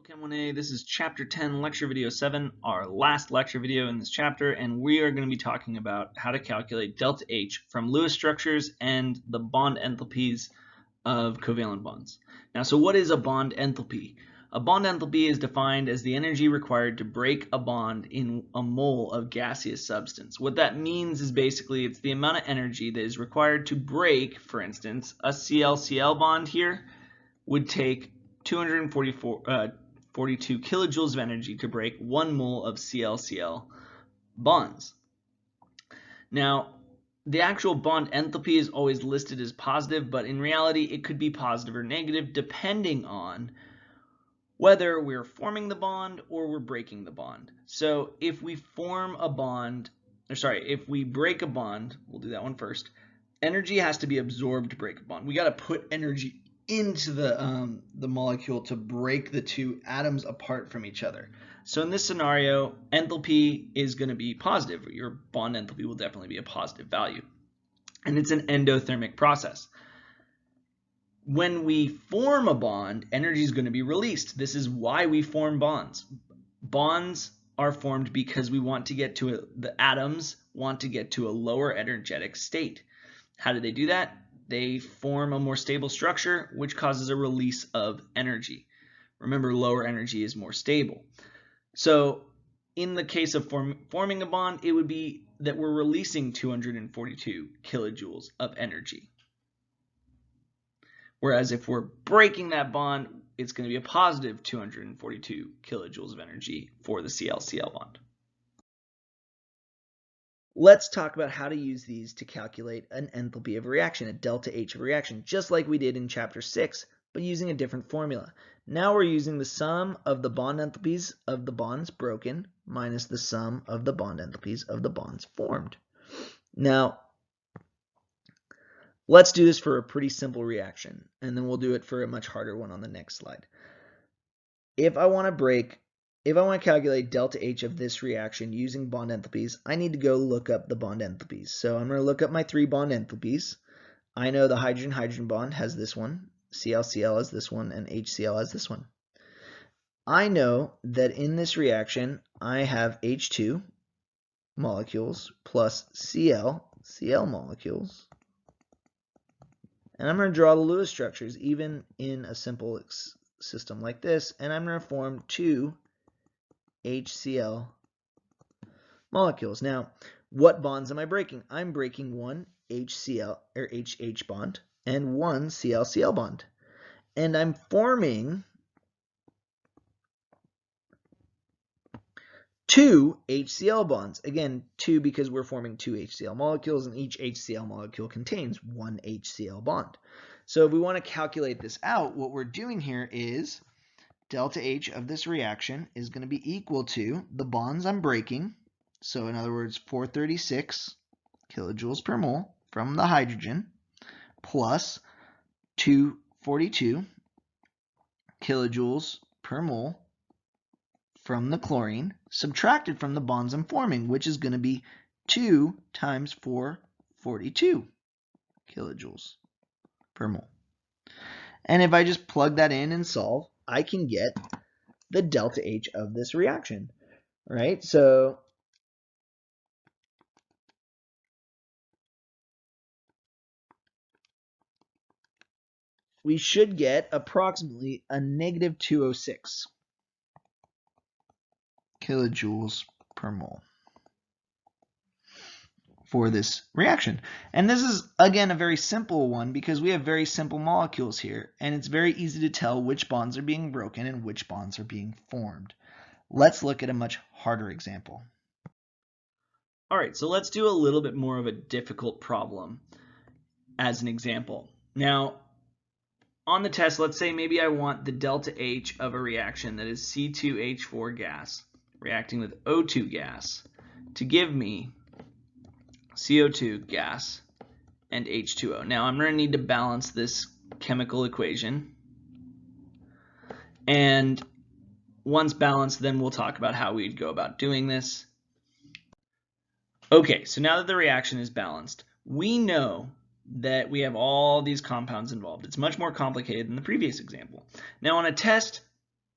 Chem 1A, this is Chapter 10, Lecture Video 7, our last lecture video in this chapter, and we are going to be talking about how to calculate delta H from Lewis structures and the bond enthalpies of covalent bonds. Now, so what is a bond enthalpy? A bond enthalpy is defined as the energy required to break a bond in a mole of gaseous substance. What that means is basically it's the amount of energy that is required to break, for instance, a Cl-Cl bond here would take 242 kilojoules of energy to break 1 mole of Cl-Cl bonds. Now, the actual bond enthalpy is always listed as positive, but in reality it could be positive or negative depending on whether we're forming the bond or we're breaking the bond. So if we form a bond, if we break a bond, we'll do that one first, energy has to be absorbed to break a bond. We got to put energy into the molecule to break the two atoms apart from each other. So in this scenario, enthalpy is going to be positive. Your bond enthalpy will definitely be a positive value. And it's an endothermic process. When we form a bond, energy is going to be released. This is why we form bonds. Bonds are formed because we want to get to the atoms want to get to a lower energetic state. How do they do that? They form a more stable structure, which causes a release of energy. Remember, lower energy is more stable. So in the case of forming a bond, it would be that we're releasing 242 kilojoules of energy. Whereas if we're breaking that bond, it's going to be a positive 242 kilojoules of energy for the Cl-Cl bond. Let's talk about how to use these to calculate an enthalpy of a reaction, a delta H of a reaction, just like we did in Chapter 6, but using a different formula. Now we're using the sum of the bond enthalpies of the bonds broken minus the sum of the bond enthalpies of the bonds formed. Now, let's do this for a pretty simple reaction, and then we'll do it for a much harder one on the next slide. If I want to calculate delta H of this reaction using bond enthalpies, I need to go look up the bond enthalpies. So I'm going to look up my 3 bond enthalpies. I know the hydrogen-hydrogen bond has this one, Cl-Cl has this one, and HCl has this one. I know that in this reaction, I have H2 molecules plus Cl molecules. And I'm going to draw the Lewis structures even in a simple system like this, and I'm going to form 2 HCl molecules. Now, what bonds am I breaking? I'm breaking one HCl or HH bond and one Cl-Cl bond. And I'm forming 2 HCl bonds. Again, 2 because we're forming 2 HCl molecules, and each HCl molecule contains 1 HCl bond. So if we want to calculate this out, what we're doing here is delta H of this reaction is going to be equal to the bonds I'm breaking. So in other words, 436 kilojoules per mole from the hydrogen plus 242 kilojoules per mole from the chlorine subtracted from the bonds I'm forming, which is going to be 2 times 442 kilojoules per mole. And if I just plug that in and solve, I can get the delta H of this reaction, right? So we should get approximately a negative 206 kilojoules per mole for this reaction. And this is, again, a very simple one because we have very simple molecules here, and it's very easy to tell which bonds are being broken and which bonds are being formed. Let's look at a much harder example. All right, so let's do a little bit more of a difficult problem as an example. Now, on the test, let's say maybe I want the delta H of a reaction that is C2H4 gas reacting with O2 gas to give me CO2 gas and H2O. Now I'm going to need to balance this chemical equation, and once balanced, then we'll talk about how we'd go about doing this. Okay, so now that the reaction is balanced, we know that we have all these compounds involved. It's much more complicated than the previous example. Now on a test,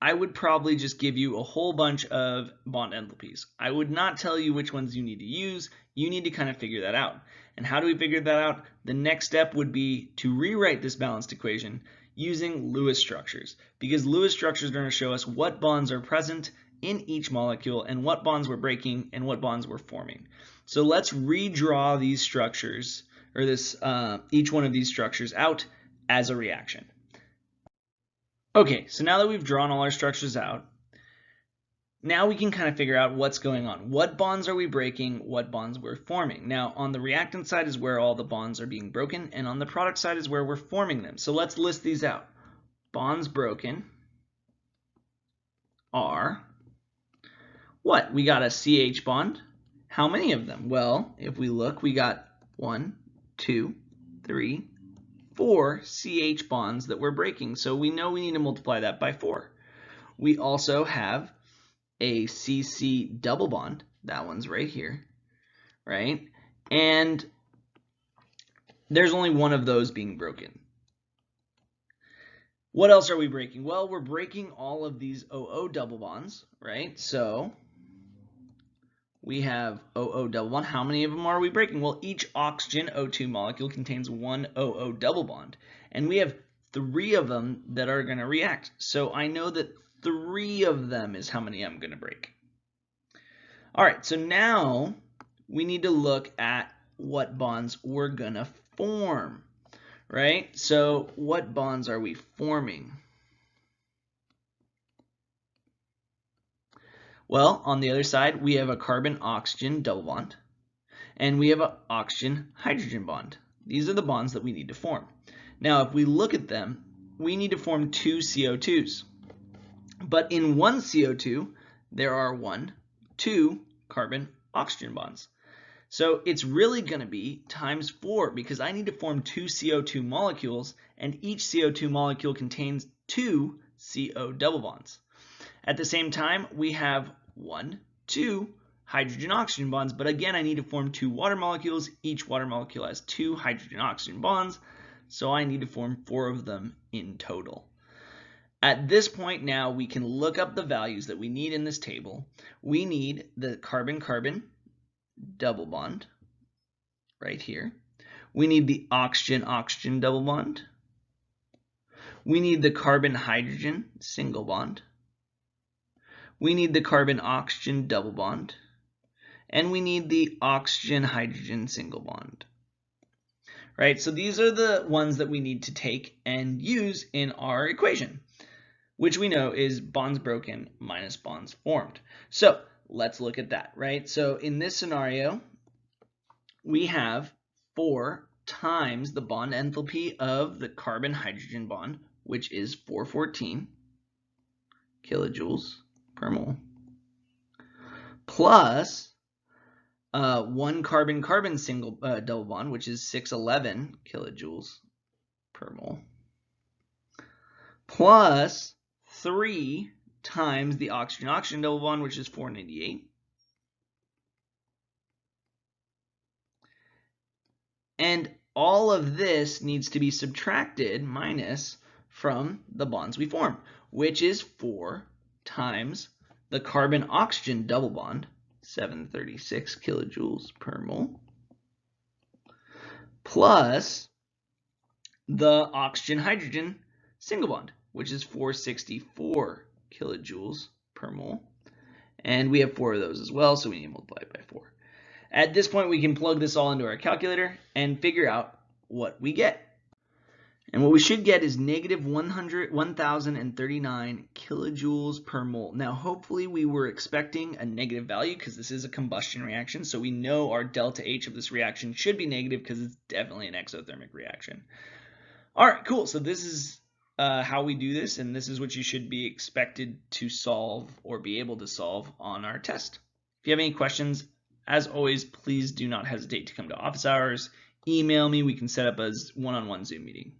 I would probably just give you a whole bunch of bond enthalpies. I would not tell you which ones you need to use. You need to kind of figure that out. And how do we figure that out? The next step would be to rewrite this balanced equation using Lewis structures, because Lewis structures are going to show us what bonds are present in each molecule and what bonds we're breaking and what bonds we're forming. So let's redraw these structures, or each one of these structures out as a reaction. Okay, so now that we've drawn all our structures out, now we can kind of figure out what's going on. What bonds are we breaking? What bonds we're forming? Now, on the reactant side is where all the bonds are being broken, and on the product side is where we're forming them. So let's list these out. Bonds broken are what? We got a CH bond. How many of them? Well, if we look, we got 1, 2, 3, 4 CH bonds that we're breaking. So we know we need to multiply that by 4. We also have a CC double bond. That one's right here, right? And there's only one of those being broken. What else are we breaking? Well, we're breaking all of these OO double bonds, right? So we have OO double bond. How many of them are we breaking? Well, each oxygen O2 molecule contains one OO double bond, and we have 3 of them that are going to react. So I know that 3 of them is how many I'm going to break. All right, so now we need to look at what bonds we're going to form, right? So what bonds are we forming? Well, on the other side, we have a carbon-oxygen double bond, and we have an oxygen-hydrogen bond. These are the bonds that we need to form. Now, if we look at them, we need to form 2 CO2s. But in one CO2, there are 2 carbon-oxygen bonds. So it's really going to be times 4, because I need to form 2 CO2 molecules, and each CO2 molecule contains 2 CO double bonds. At the same time, we have 2 hydrogen-oxygen bonds, but again, I need to form 2 water molecules. Each water molecule has 2 hydrogen-oxygen bonds, so I need to form 4 of them in total. At this point now, we can look up the values that we need in this table. We need the carbon-carbon double bond right here. We need the oxygen-oxygen double bond. We need the carbon-hydrogen single bond. We need the carbon-oxygen double bond, and we need the oxygen-hydrogen single bond. Right, so these are the ones that we need to take and use in our equation, which we know is bonds broken minus bonds formed. So let's look at that, right? So in this scenario, we have 4 times the bond enthalpy of the carbon-hydrogen bond, which is 414 kilojoules per mole, plus 1 carbon-carbon single double bond, which is 611 kilojoules per mole, plus 3 times the oxygen-oxygen double bond, which is 498, and all of this needs to be subtracted minus from the bonds we form, which is 4 times the carbon-oxygen double bond, 736 kilojoules per mole, plus the oxygen-hydrogen single bond, which is 464 kilojoules per mole. And we have 4 of those as well, so we need to multiply it by 4. At this point, we can plug this all into our calculator and figure out what we get. And what we should get is negative 1,039 kilojoules per mole. Now, hopefully we were expecting a negative value because this is a combustion reaction, so we know our delta H of this reaction should be negative because it's definitely an exothermic reaction. All right, cool. So this is how we do this, and this is what you should be expected to solve or be able to solve on our test. If you have any questions, as always, please do not hesitate to come to office hours. Email me. We can set up a one-on-one Zoom meeting.